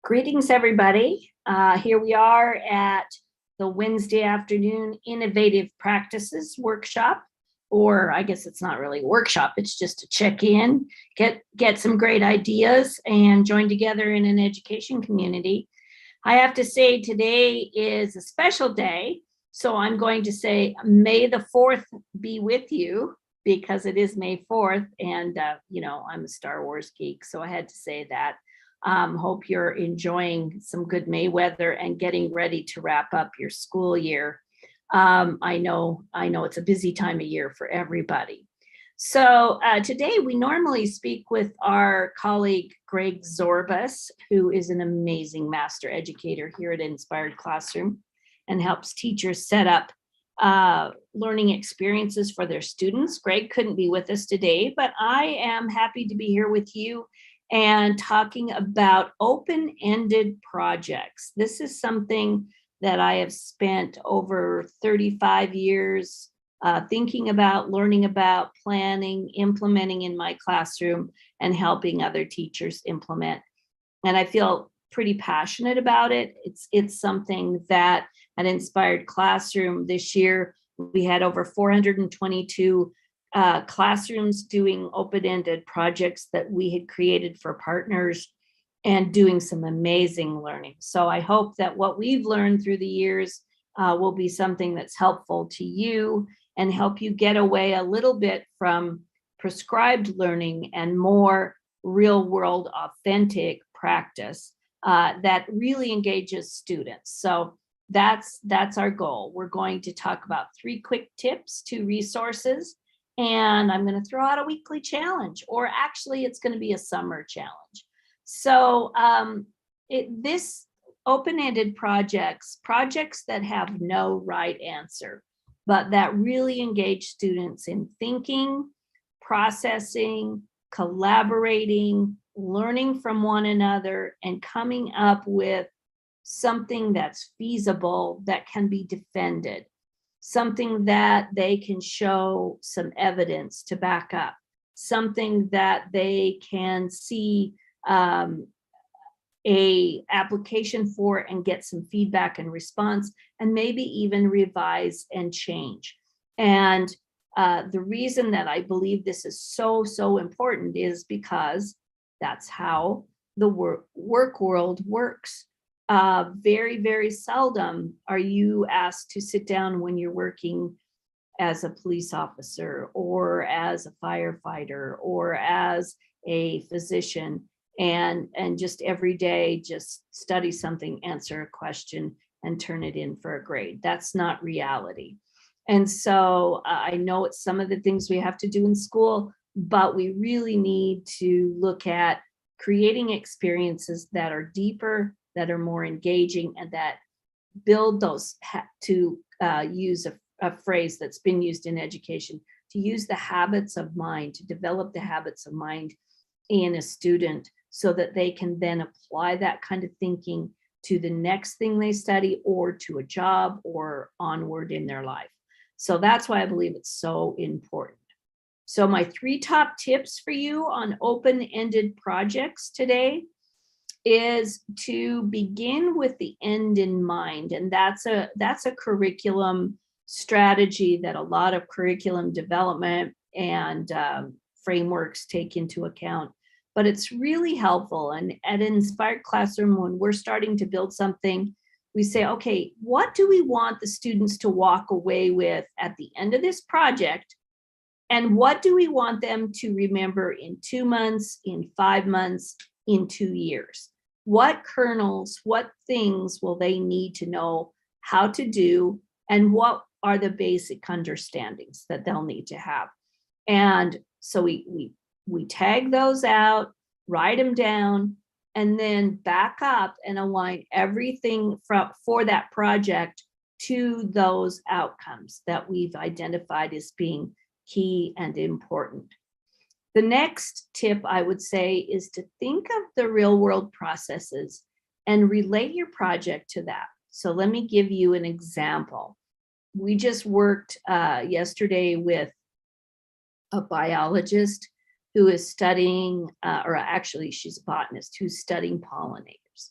Greetings, everybody. Here we are at the Wednesday afternoon Innovative Practices Workshop, or I guess it's not really a workshop, it's just to check in, get some great ideas, and join together in an education community. I have to say today is a special day, so I'm going to say May the 4th be with you, because it is May 4th, and I'm a Star Wars geek, so I had to say that. Hope you're enjoying some good May weather and getting ready to wrap up your school year. I know it's a busy time of year for everybody. So today we normally speak with our colleague Greg Zorbas, who is an amazing master educator here at Inspired Classroom and helps teachers set up learning experiences for their students. Greg couldn't be with us today, but I am happy to be here with you and talking about open-ended projects. This is something that I have spent over 35 years thinking about, learning about, planning, implementing in my classroom, and helping other teachers implement. And I feel pretty passionate about it. It's something that at Inspired Classroom this year, we had over 422 classrooms doing open-ended projects that we had created for partners and doing some amazing learning. So I hope that what we've learned through the years will be something that's helpful to you and help you get away a little bit from prescribed learning and more real-world authentic practice that really engages students. So that's our goal. We're going to talk about 3 quick tips, 2 resources, and I'm going to throw out a weekly challenge, or actually it's going to be a summer challenge. So this open-ended projects that have no right answer, but that really engage students in thinking, processing, collaborating, learning from one another, and coming up with something that's feasible, that can be defended, something that they can show some evidence to back up, something that they can see a application for and get some feedback and response, and maybe even revise and change. And the reason that I believe this is so important is because that's how the work world works. Very seldom are you asked to sit down when you're working as a police officer or as a firefighter or as a physician and just every day just study something, answer a question, and turn it in for a grade. That's not reality. And so I know it's some of the things we have to do in school, but we really need to look at creating experiences that are deeper, that are more engaging, and that build those, to use a phrase that's been used in education, to use the habits of mind, to develop the habits of mind in a student so that they can then apply that kind of thinking to the next thing they study or to a job or onward in their life. So that's why I believe it's so important. So my 3 top tips for you on open-ended projects today is to begin with the end in mind. And that's a curriculum strategy that a lot of curriculum development and frameworks take into account. But it's really helpful. And at Inspired Classroom, when we're starting to build something, we say, okay, what do we want the students to walk away with at the end of this project? And what do we want them to remember in 2 months, in 5 months, in 2 years? What kernels, what things will they need to know how to do, and what are the basic understandings that they'll need to have? And so we tag those out, write them down, and then back up and align everything for that project to those outcomes that we've identified as being key and important. The next tip I would say is to think of the real world processes and relate your project to that. So let me give you an example. We just worked yesterday with a biologist who is studying, or actually she's a botanist who's studying pollinators.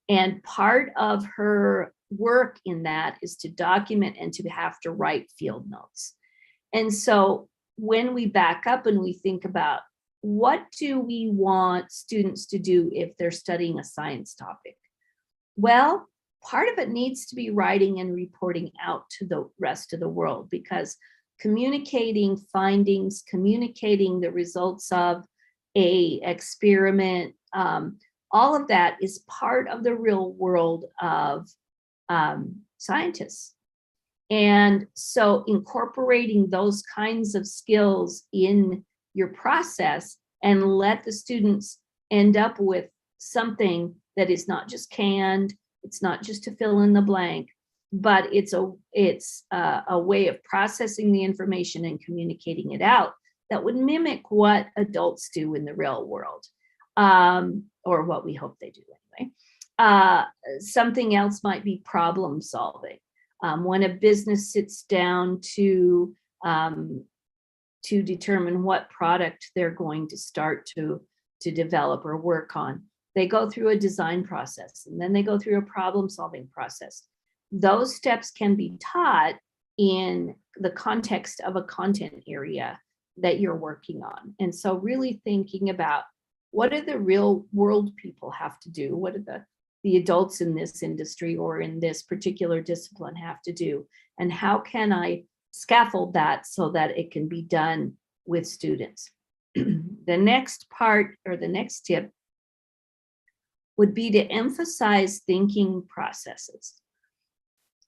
And part of her work in that is to document and to have to write field notes. And so when we back up and we think about what do we want students to do if they're studying a science topic? Well, part of it needs to be writing and reporting out to the rest of the world, because communicating findings, communicating the results of a experiment, all of that is part of the real world of scientists. And so incorporating those kinds of skills in your process and let the students end up with something that is not just canned, it's not just to fill in the blank, but it's a way of processing the information and communicating it out that would mimic what adults do in the real world, or what we hope they do anyway. Something else might be problem solving. When a business sits down to determine what product they're going to start to develop or work on, they go through a design process, and then they go through a problem solving process. Those steps can be taught in the context of a content area that you're working on. And so really thinking about, what do the real world people have to do? What do the adults in this industry or in this particular discipline have to do? And how can I scaffold that so that it can be done with students? The next part, or the next tip, would be to emphasize thinking processes.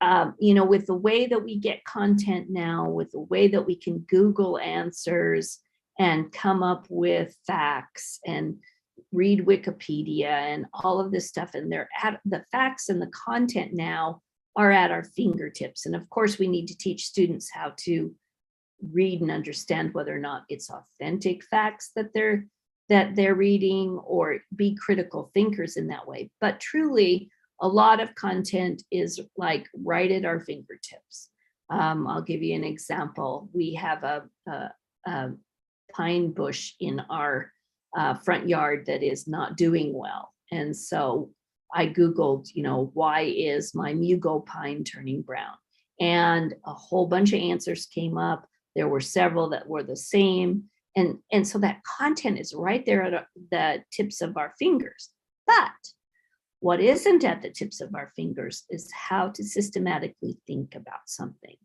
With the way that we get content now, with the way that we can Google answers and come up with facts and read Wikipedia and all of this stuff, and the facts and the content now are at our fingertips. And of course, we need to teach students how to read and understand whether or not it's authentic facts that they're reading, or be critical thinkers in that way. But truly, a lot of content is like right at our fingertips. I'll give you an example. We have a pine bush in our front yard that is not doing well. And so I Googled, why is my mugo pine turning brown? And a whole bunch of answers came up. There were several that were the same. And so that content is right there at the tips of our fingers. But what isn't at the tips of our fingers is how to systematically think about something.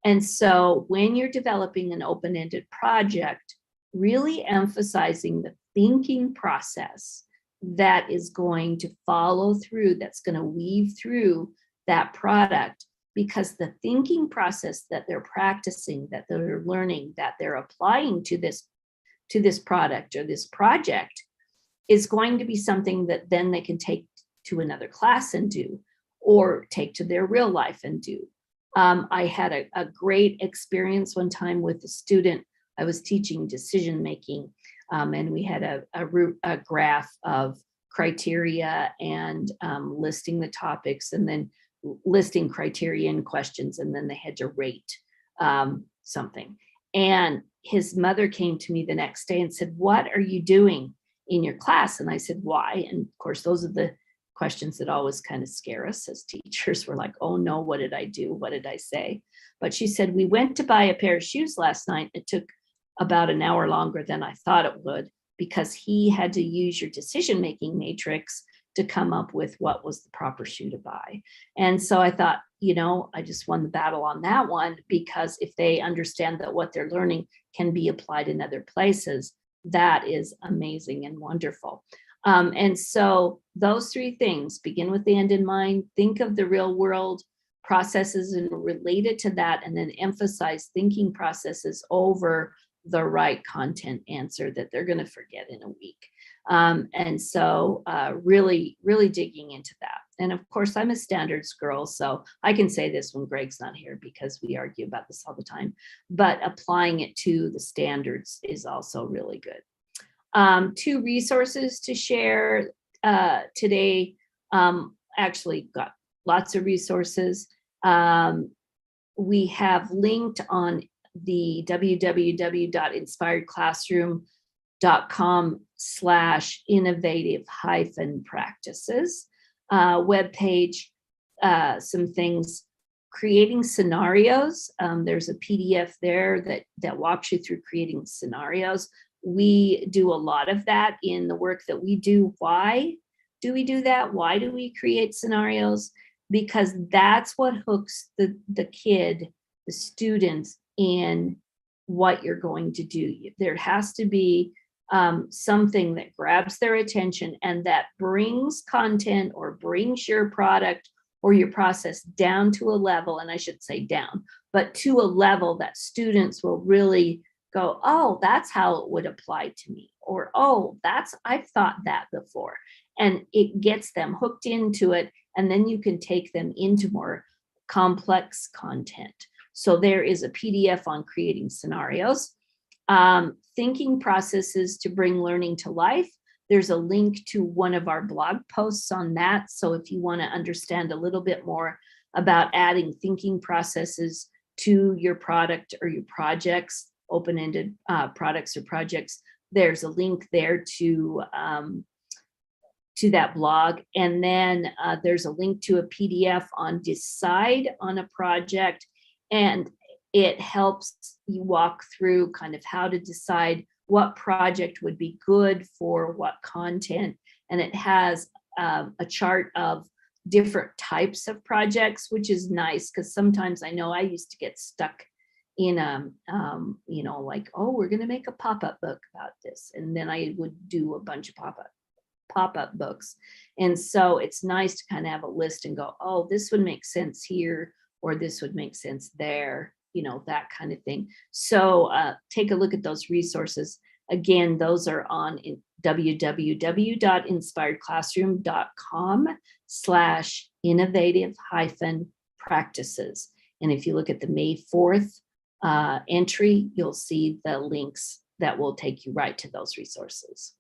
And so when you're developing an open-ended project, really emphasizing the thinking process that is going to follow through, that's going to weave through that product, because the thinking process that they're practicing, that they're learning, that they're applying to this product or this project is going to be something that then they can take to another class and do, or take to their real life and do. I had a great experience one time with a student. I was teaching decision making, and we had a graph of criteria and listing the topics, and then listing criteria and questions, and then they had to rate something. And his mother came to me the next day and said, "What are you doing in your class?" And I said, "Why?" And of course, those are the questions that always kind of scare us as teachers. We're like, "Oh no, what did I do? What did I say?" But she said, "We went to buy a pair of shoes last night. It took about an hour longer than I thought it would, because he had to use your decision-making matrix to come up with what was the proper shoe to buy." And so I thought, I just won the battle on that one, because if they understand that what they're learning can be applied in other places, that is amazing and wonderful. And so those three things: begin with the end in mind, think of the real world processes and relate it to that, and then emphasize thinking processes over the right content answer that they're going to forget in a week. And so really, really digging into that. And of course, I'm a standards girl, so I can say this when Greg's not here, because we argue about this all the time, but applying it to the standards is also really good. 2 resources to share today. Actually got lots of resources. We have linked on the www.inspiredclassroom.com/innovative-practices. webpage some things. Creating scenarios. There's a PDF there that walks you through creating scenarios. We do a lot of that in the work that we do. Why do we do that? Why do we create scenarios? Because that's what hooks the kid, the students, in what you're going to do. There has to be something that grabs their attention and that brings content or brings your product or your process down to a level, and I should say down, but to a level that students will really go, oh, that's how it would apply to me, or oh, I've thought that before. And it gets them hooked into it, and then you can take them into more complex content. So there is a PDF on creating scenarios. Thinking processes to bring learning to life. There's a link to one of our blog posts on that. So if you want to understand a little bit more about adding thinking processes to your product or your projects, open-ended products or projects, there's a link there to that blog. And then there's a link to a PDF on Decide on a project, and it helps you walk through kind of how to decide what project would be good for what content. And it has a chart of different types of projects, which is nice, because sometimes I know I used to get stuck in like, oh, we're going to make a pop-up book about this, and then I would do a bunch of pop-up books. And so it's nice to kind of have a list and go, oh, this would make sense here, or this would make sense there, that kind of thing. So take a look at those resources. Again, those are on www.inspiredclassroom.com/innovative-practices. And if you look at the May 4th entry, you'll see the links that will take you right to those resources.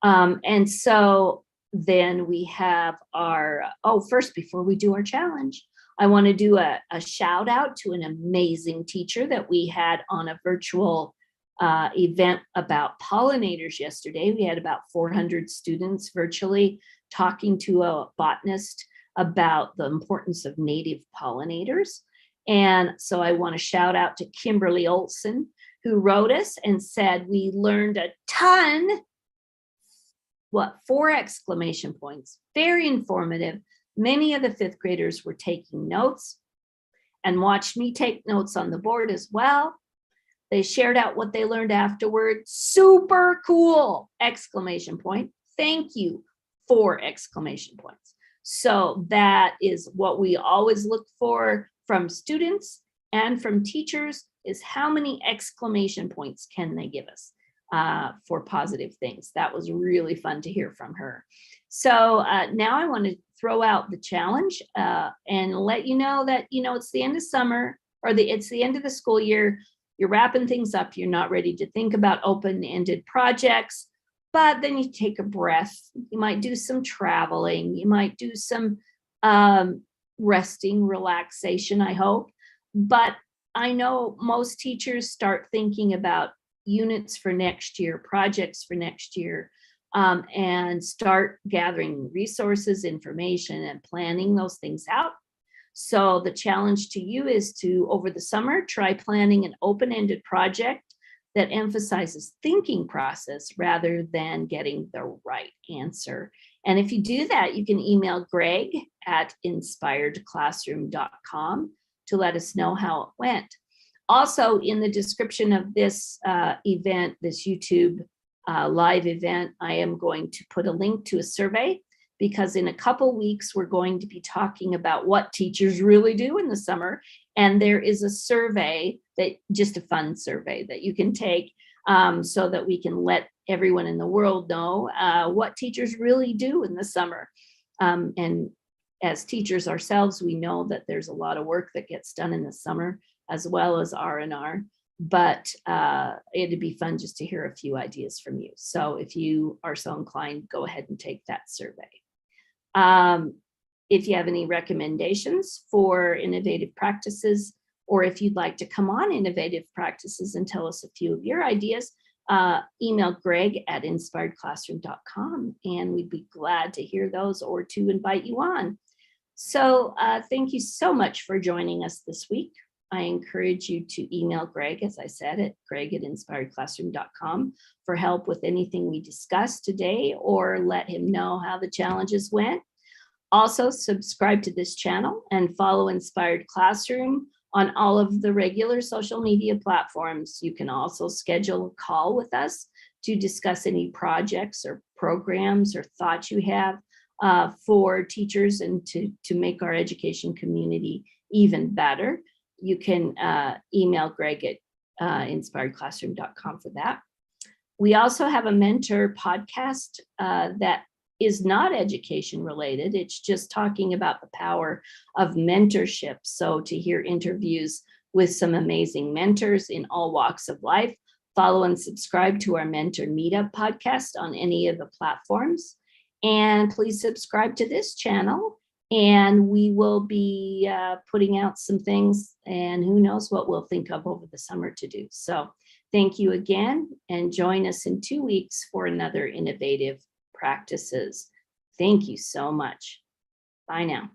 And so then we have our, first, before we do our challenge, I want to do a shout out to an amazing teacher that we had on a virtual event about pollinators yesterday. We had about 400 students virtually talking to a botanist about the importance of native pollinators. And so I want to shout out to Kimberly Olson, who wrote us and said, we learned a ton. 4 exclamation points, very informative. Many of the 5th graders were taking notes and watched me take notes on the board as well. They shared out what they learned afterward. Super cool! Exclamation point. Thank you. 4 exclamation points. So that is what we always look for from students and from teachers, is how many exclamation points can they give us for positive things. That was really fun to hear from her. So now I want to throw out the challenge and let you know that, it's the end of summer, or it's the end of the school year. You're wrapping things up. You're not ready to think about open-ended projects, but then you take a breath. You might do some traveling. You might do some resting, relaxation, I hope. But I know most teachers start thinking about units for next year, projects for next year, and start gathering resources, information, and planning those things out. So the challenge to you is to, over the summer, try planning an open-ended project that emphasizes thinking process rather than getting the right answer. And if you do that, you can email Greg at inspiredclassroom.com to let us know how it went. Also, in the description of this event, this YouTube live event, I am going to put a link to a survey, because in a couple weeks, we're going to be talking about what teachers really do in the summer. And there is a survey, just a fun survey that you can take so that we can let everyone in the world know what teachers really do in the summer. And as teachers ourselves, we know that there's a lot of work that gets done in the summer, as well as R&R, but it'd be fun just to hear a few ideas from you. So if you are so inclined, go ahead and take that survey. If you have any recommendations for innovative practices, or if you'd like to come on innovative practices and tell us a few of your ideas, email greg@inspiredclassroom.com, and we'd be glad to hear those or to invite you on. So thank you so much for joining us this week. I encourage you to email Greg, as I said, at greg@inspiredclassroom.com for help with anything we discussed today, or let him know how the challenges went. Also, subscribe to this channel and follow Inspired Classroom on all of the regular social media platforms. You can also schedule a call with us to discuss any projects or programs or thoughts you have for teachers and to make our education community even better. You can email Greg at inspiredclassroom.com for that. We also have a mentor podcast that is not education related. It's just talking about the power of mentorship. So to hear interviews with some amazing mentors in all walks of life, follow and subscribe to our Mentor Meetup podcast on any of the platforms. And please subscribe to this channel, and we will be putting out some things, and who knows what we'll think of over the summer to do. So thank you again, and join us in 2 weeks for another innovative practices. Thank you so much. Bye now.